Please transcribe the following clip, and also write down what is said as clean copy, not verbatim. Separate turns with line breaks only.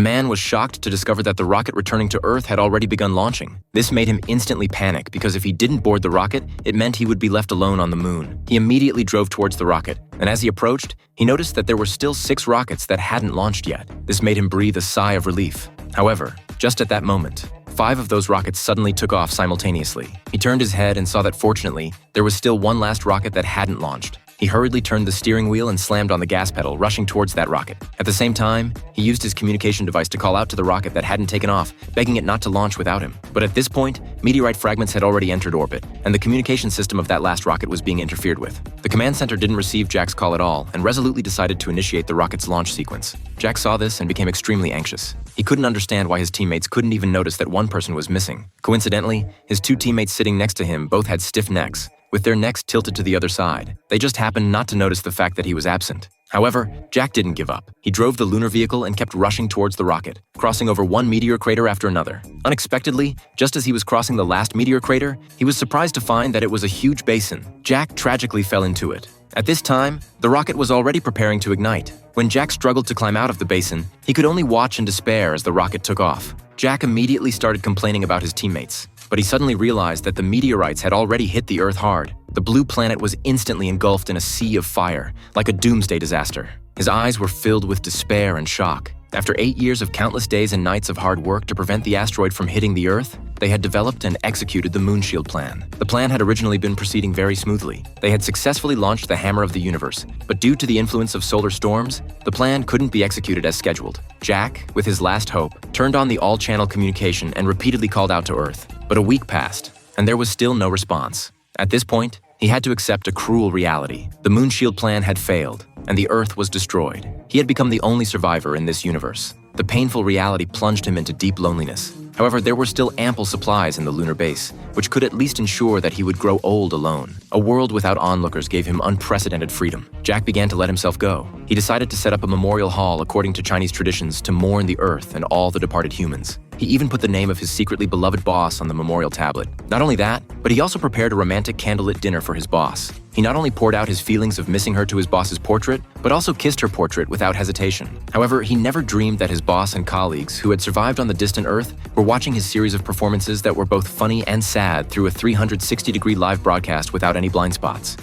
man was shocked to discover that the rocket returning to Earth had already begun launching. This made him instantly panic because if he didn't board the rocket, it meant he would be left alone on the moon. He immediately drove towards the rocket, and as he approached, he noticed that there were still 6 rockets that hadn't launched yet. This made him breathe a sigh of relief. However, just at that moment, 5 of those rockets suddenly took off simultaneously. He turned his head and saw that fortunately, there was still one last rocket that hadn't launched. He hurriedly turned the steering wheel and slammed on the gas pedal, rushing towards that rocket. At the same time, he used his communication device to call out to the rocket that hadn't taken off, begging it not to launch without him. But at this point, meteorite fragments had already entered orbit, and the communication system of that last rocket was being interfered with. The command center didn't receive Jack's call at all, and resolutely decided to initiate the rocket's launch sequence. Jack saw this and became extremely anxious. He couldn't understand why his teammates couldn't even notice that one person was missing. Coincidentally, his 2 teammates sitting next to him both had stiff necks, with their necks tilted to the other side. They just happened not to notice the fact that he was absent. However, Jack didn't give up. He drove the lunar vehicle and kept rushing towards the rocket, crossing over one meteor crater after another. Unexpectedly, just as he was crossing the last meteor crater, he was surprised to find that it was a huge basin. Jack tragically fell into it. At this time, the rocket was already preparing to ignite. When Jack struggled to climb out of the basin, he could only watch in despair as the rocket took off. Jack immediately started complaining about his teammates, but he suddenly realized that the meteorites had already hit the Earth hard. The blue planet was instantly engulfed in a sea of fire, like a doomsday disaster. His eyes were filled with despair and shock. After 8 years of countless days and nights of hard work to prevent the asteroid from hitting the Earth, they had developed and executed the Moonshield plan. The plan had originally been proceeding very smoothly. They had successfully launched the Hammer of the Universe, but due to the influence of solar storms, the plan couldn't be executed as scheduled. Jack, with his last hope, turned on the all-channel communication and repeatedly called out to Earth. But a week passed, and there was still no response. At this point, he had to accept a cruel reality. The Moonshield plan had failed, and the Earth was destroyed. He had become the only survivor in this universe. The painful reality plunged him into deep loneliness. However, there were still ample supplies in the lunar base, which could at least ensure that he would grow old alone. A world without onlookers gave him unprecedented freedom. Jack began to let himself go. He decided to set up a memorial hall according to Chinese traditions to mourn the Earth and all the departed humans. He even put the name of his secretly beloved boss on the memorial tablet. Not only that, but he also prepared a romantic candlelit dinner for his boss. He not only poured out his feelings of missing her to his boss's portrait, but also kissed her portrait without hesitation. However, he never dreamed that his boss and colleagues, who had survived on the distant Earth, were watching his series of performances that were both funny and sad through a 360-degree live broadcast without any blind spots.